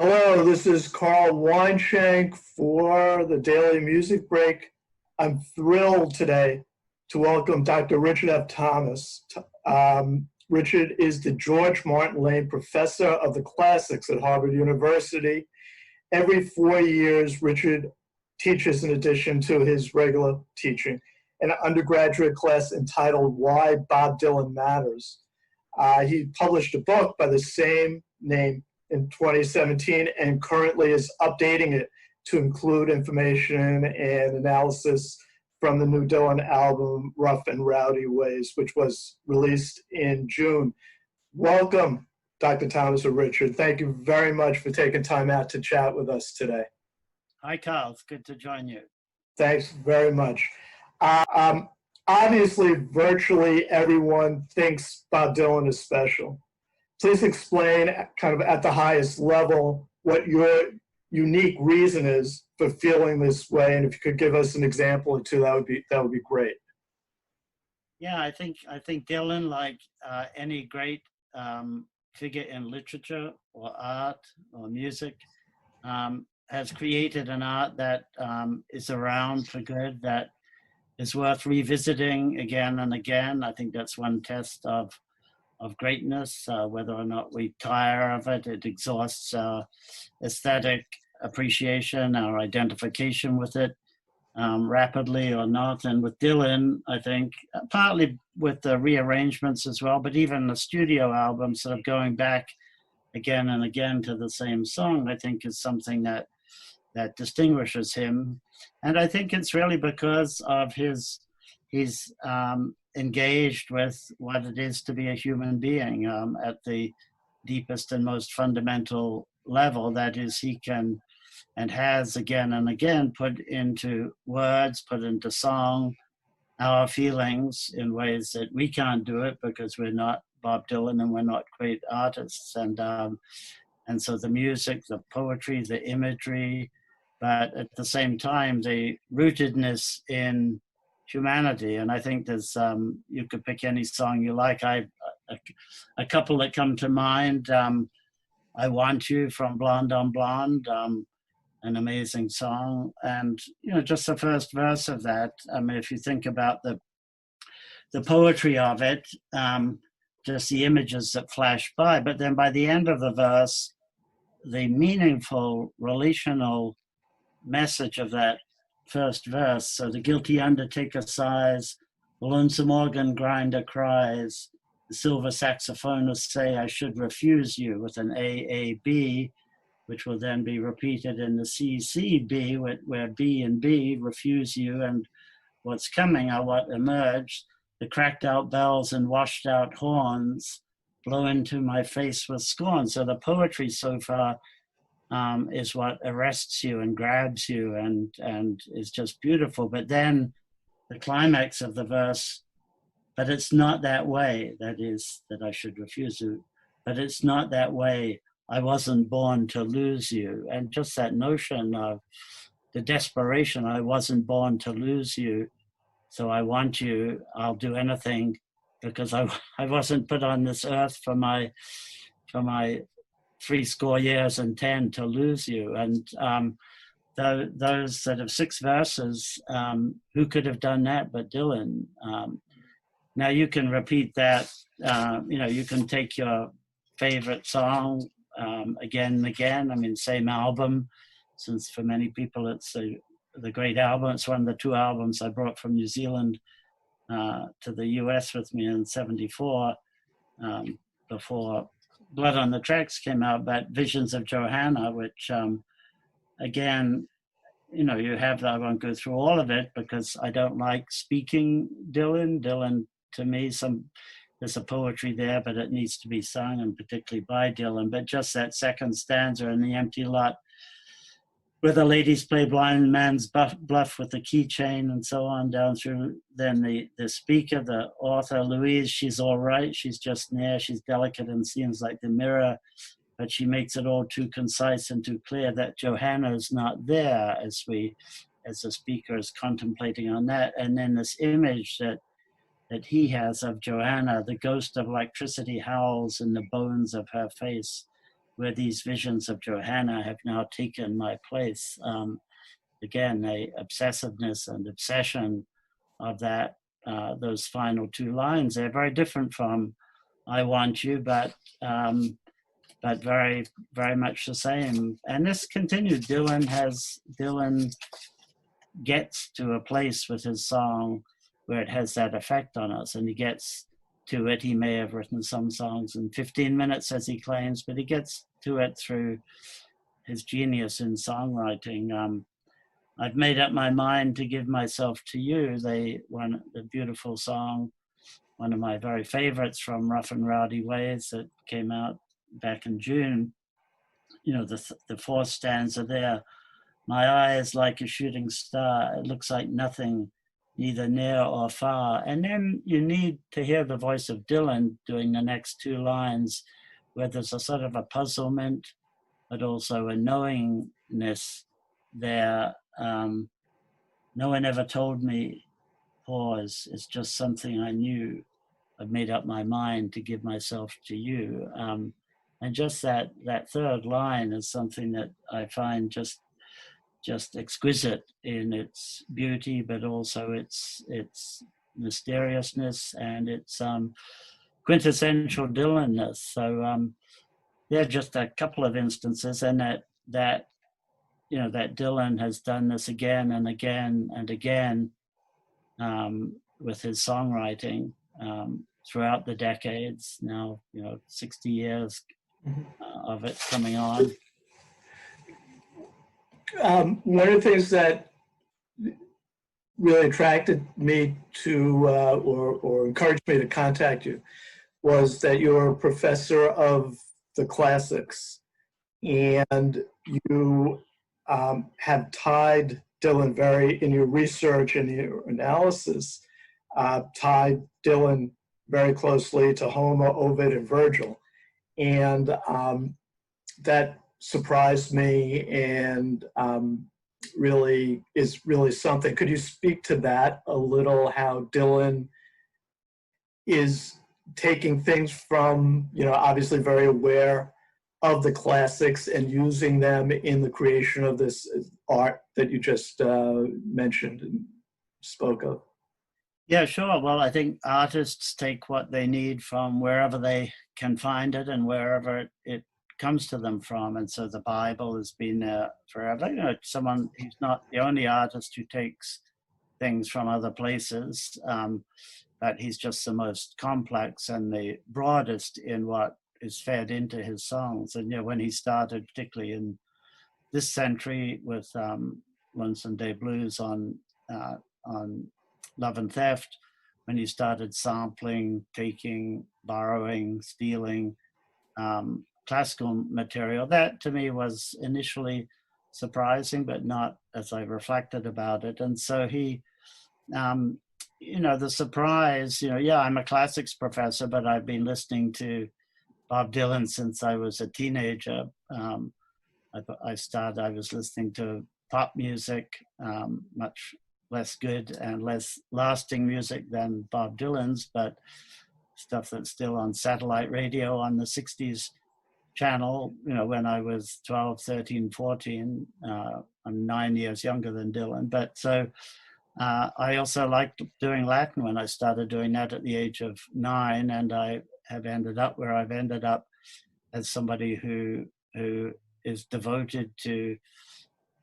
Hello, this is Carl Weinshank for the Daily Music Break. I'm thrilled today to welcome Dr. Richard F. Thomas. Richard is the George Martin Lane Professor of the Classics at Harvard University. Every 4 years, Richard teaches, in addition to his regular teaching, an undergraduate class entitled Why Bob Dylan Matters. He published a book by the same name in 2017 and currently is updating it to include information and analysis from the new Dylan album, Rough and Rowdy Ways, which was released in June. Welcome, Dr. Thomas or Richard. Thank you very much for taking time out to chat with us today. Hi, Carl. It's good to join you. Thanks very much. Obviously, virtually everyone thinks Bob Dylan is special. Please explain kind of at the highest level what your unique reason is for feeling this way. And if you could give us an example or two, that would be great. Yeah, I think Dylan, like any great figure in literature or art or music, has created an art that is around for good, that is worth revisiting again and again. I think that's one test of greatness, whether or not we tire of it. It exhausts our aesthetic appreciation, our identification with it rapidly or not. And with Dylan, I think, partly with the rearrangements as well, but even the studio album sort of going back again and again to the same song, I think is something that distinguishes him. And I think it's really because of he's engaged with what it is to be a human being at the deepest and most fundamental level. That is, he can and has again and again put into words, put into song, our feelings in ways that we can't do it because we're not Bob Dylan and we're not great artists. And so the music, the poetry, the imagery, but at the same time, the rootedness in humanity. And I think there's, you could pick any song you like. A couple that come to mind, I Want You from Blonde on Blonde, an amazing song. And, just the first verse of that, I mean, if you think about the poetry of it, just the images that flash by, but then by the end of the verse, the meaningful relational message of that first verse. So the guilty undertaker sighs, the lonesome organ grinder cries, the silver saxophonists say I should refuse you, with an AAB, which will then be repeated in the CCB, where B and B refuse you, and what's coming are what emerged. The cracked out bells and washed out horns blow into my face with scorn. So the poetry so far is what arrests you and grabs you and is just beautiful. But then the climax of the verse, but it's not that way, that is, that I should refuse you, but it's not that way, I wasn't born to lose you. And just that notion of the desperation, I wasn't born to lose you, so I want you, I'll do anything, because I wasn't put on this earth for my 70 years and 10 to lose you. And those sort of 6 verses, who could have done that but Dylan? Now you can repeat that, you can take your favorite song again and again. I mean, same album, since for many people it's the great album. It's one of the 2 albums I brought from New Zealand to the US with me in '74, before Blood on the Tracks came out, but Visions of Johanna, which again, you have, I won't go through all of it because I don't like speaking Dylan. Dylan, to me, there's a poetry there, but it needs to be sung, and particularly by Dylan. But just that second stanza in the empty lot, where the ladies play blind man's bluff with the keychain and so on, down through then the speaker, the author, Louise, she's all right, she's just near, she's delicate and seems like the mirror, but she makes it all too concise and too clear that Johanna is not there, as the speaker is contemplating on that. And then this image that he has of Johanna, the ghost of electricity howls in the bones of her face, where these visions of Johanna have now taken my place. Again, a obsessiveness and obsession of that, those final two lines. They're very different from "I Want You," but very, very much the same. And this continued. Dylan gets to a place with his song where it has that effect on us, and he gets to it. He may have written some songs in 15 minutes, as he claims, but he gets to it through his genius in songwriting. I've made up my mind to give myself to you. The beautiful song, one of my very favorites from Rough and Rowdy Ways that came out back in June. You know, the fourth stanza there. My eye is like a shooting star. It looks like nothing, neither near or far. And then you need to hear the voice of Dylan doing the next two lines, where there's a sort of a puzzlement, but also a knowingness there. No one ever told me, pause, it's just something I knew. I've made up my mind to give myself to you. And just that third line is something that I find just exquisite in its beauty, but also its mysteriousness and its quintessential Dylanness. So there are just a couple of instances, and that Dylan has done this again and again and again with his songwriting throughout the decades. Now, 60 years of it coming on. One of the things that really attracted me to, or encouraged me to contact you, was that you're a professor of the classics, and you have tied Dylan in your research and your analysis, tied Dylan very closely to Homer, Ovid, and Virgil. And that surprised me, and really is something. Could you speak to that a little, how Dylan is taking things from, obviously very aware of the classics and using them in the creation of this art that you just mentioned and spoke of? Yeah, sure. Well, I think artists take what they need from wherever they can find it and wherever it comes to them from. And so the Bible has been there forever. He's not the only artist who takes things from other places, but he's just the most complex and the broadest in what is fed into his songs. And when he started, particularly in this century, with Lonesome Day Blues on Love and Theft, when he started sampling, taking, borrowing, stealing classical material, that to me was initially surprising, but not as I reflected about it. And so he, the surprise, I'm a classics professor, but I've been listening to Bob Dylan since I was a teenager. I was listening to pop music, much less good and less lasting music than Bob Dylan's, but stuff that's still on satellite radio on the 60s channel, when I was 12, 13, 14. I'm 9 years younger than Dylan. But so I also liked doing Latin when I started doing that at the age of 9, and I have ended up where I've ended up as somebody who is devoted to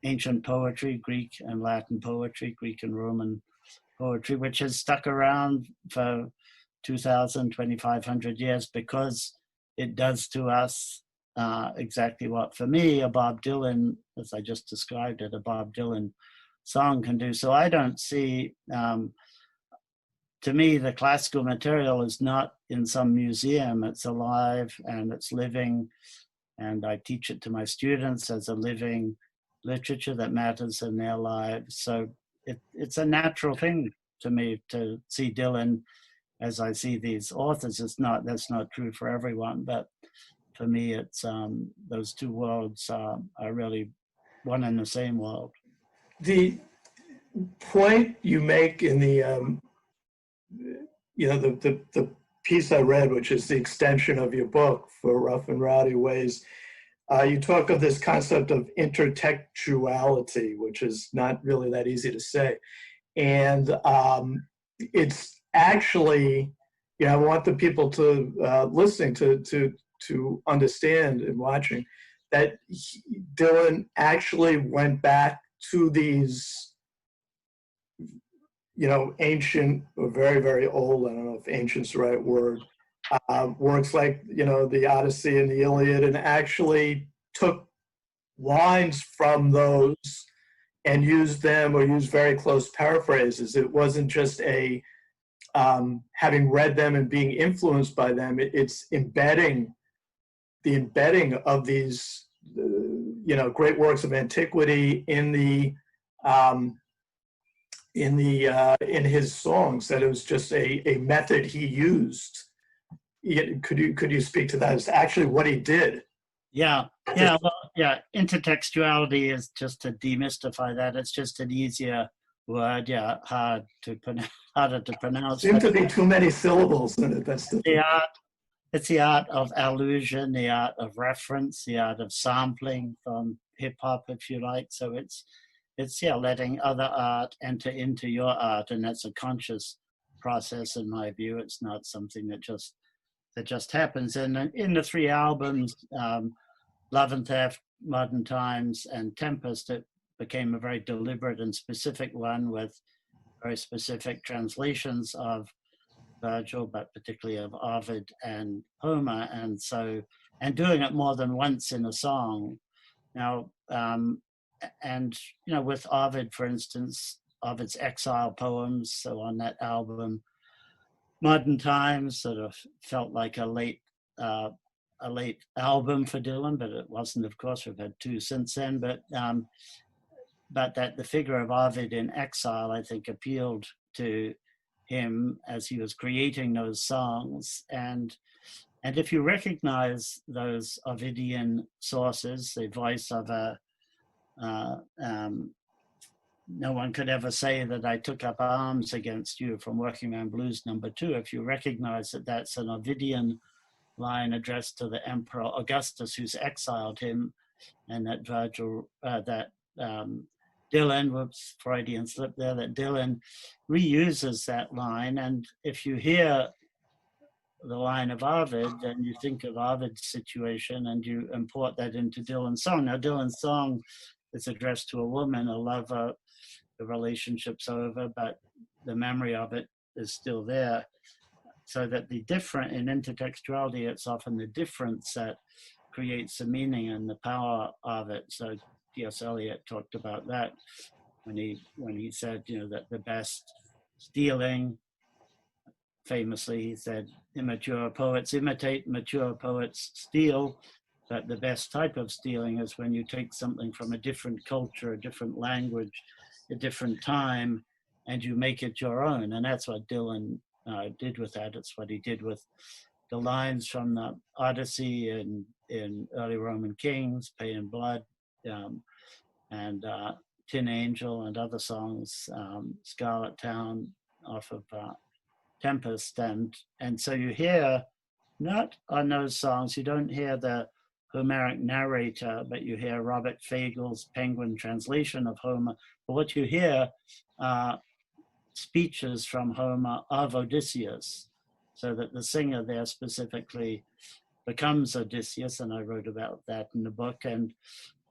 ancient poetry, Greek and Latin poetry, Greek and Roman poetry, which has stuck around for 2,000, 2,500 years, because it does to us exactly what, for me, a Bob Dylan, as I just described it, a Bob Dylan song can do. So I don't see, to me, the classical material is not in some museum. It's alive and it's living, and I teach it to my students as a living literature that matters in their lives. So it's a natural thing to me to see Dylan as I see these authors. That's not true for everyone, but for me, it's those two worlds are really one and the same world. The point you make in the the piece I read, which is the extension of your book for Rough and Rowdy Ways, you talk of this concept of intertextuality, which is not really that easy to say. And it's actually, I want the people to listening to understand and watching that Dylan actually went back to these, ancient or very, very old, I don't know if ancient's the right word, works like, the Odyssey and the Iliad, and actually took lines from those and used them or used very close paraphrases. It wasn't just having read them and being influenced by them. It's embedding of these, great works of antiquity in his songs. That it was just a method he used. Could you speak to that? It's actually what he did. Yeah. Intertextuality is, just to demystify that, it's just an easier word. Yeah, harder to pronounce. Seems to be too many syllables in it. That's the art. It's the art of allusion, the art of reference, the art of sampling from hip hop, if you like. So it's letting other art enter into your art, and that's a conscious process, in my view. It's not something that just happens. And in the three albums, Love and Theft, Modern Times, and Tempest, it became a very deliberate and specific one with very specific translations of Virgil, but particularly of Ovid and Homer, and doing it more than once in a song. Now, with Ovid, for instance, Ovid's exile poems, so on that album, Modern Times sort of felt like a late album for Dylan, but it wasn't, of course. We've had two since then, but that the figure of Ovid in exile, I think, appealed to him as he was creating those songs. And if you recognize those Ovidian sources, the voice of no one could ever say that I took up arms against you from Working Man Blues #2. If you recognize that that's an Ovidian line addressed to the Emperor Augustus, who's exiled him, and that Dylan, whoops, Freudian slip there, that Dylan reuses that line. And if you hear the line of Ovid and you think of Ovid's situation and you import that into Dylan's song. Now, Dylan's song is addressed to a woman, a lover, the relationship's over, but the memory of it is still there. So that in intertextuality, it's often the difference that creates the meaning and the power of it. So T.S. Eliot talked about that when he said, that the best stealing, famously, he said, immature poets imitate, mature poets steal, but the best type of stealing is when you take something from a different culture, a different language, a different time, and you make it your own. And that's what Dylan did with that. It's what he did with the lines from the Odyssey in early Roman Kings, Pay in Blood, and Tin Angel and other songs, Scarlet Town off of Tempest. And so you hear, not on those songs, you don't hear the Homeric narrator, but you hear Robert Fagel's Penguin translation of Homer. But what you hear are speeches from Homer of Odysseus, so that the singer there specifically becomes Odysseus, and I wrote about that in the book. And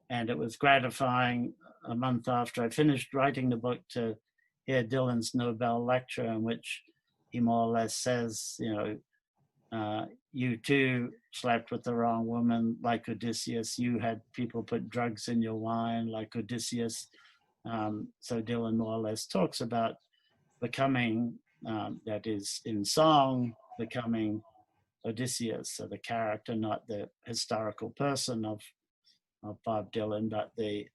it was gratifying a month after I finished writing the book to hear Dylan's Nobel lecture, in which he more or less says, you too slept with the wrong woman like Odysseus. You had people put drugs in your wine like Odysseus. So Dylan more or less talks about becoming, that is in song, becoming Odysseus. So the character, not the historical person of Bob Dylan, but the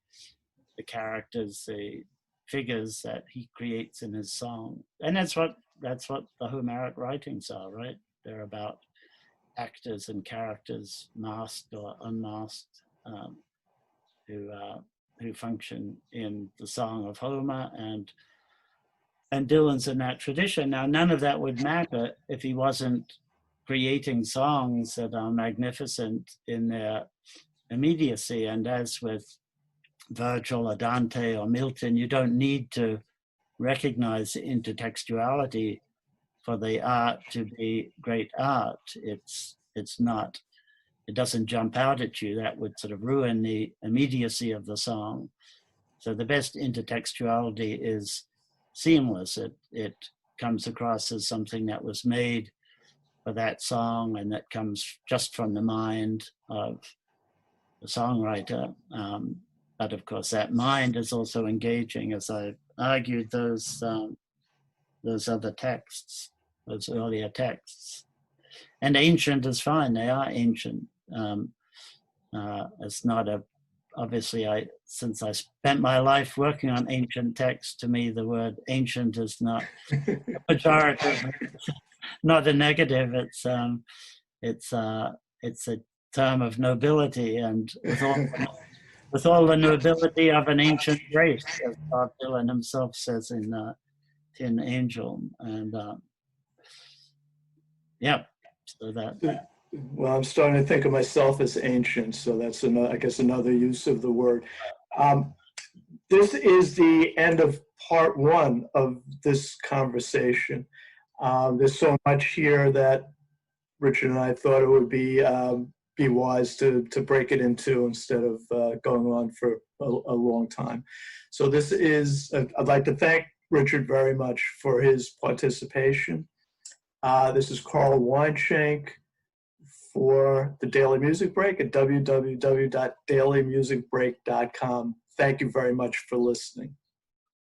characters, the figures that he creates in his song. And that's what the Homeric writings are, right? They're about actors and characters, masked or unmasked, who function in the Song of Homer, and Dylan's in that tradition. Now, none of that would matter if he wasn't creating songs that are magnificent in their immediacy. And as with Virgil or Dante or Milton, you don't need to recognize intertextuality for the art to be great art. It's not, it doesn't jump out at you. That would sort of ruin the immediacy of the song. So the best intertextuality is seamless. It comes across as something that was made for that song and that comes just from the mind of the songwriter. But of course, that mind is also engaging, as I argued, those other texts, those earlier texts. And ancient is fine. They are ancient. It's not a, obviously, since I spent my life working on ancient texts, to me, the word ancient is not a pejorative, not a negative. It's a term of nobility, and with all the nobility of an ancient race, as Bob Dylan himself says in Tin Angel. And yeah, so that. Well, I'm starting to think of myself as ancient, so that's another, I guess, another use of the word. This is the end of part one of this conversation. There's so much here that Richard and I thought it would be wise to break it into instead of going on for a long time. So this is, I'd like to thank Richard very much for his participation. This is Carl Weinshank for the Daily Music Break at www.dailymusicbreak.com. Thank you very much for listening.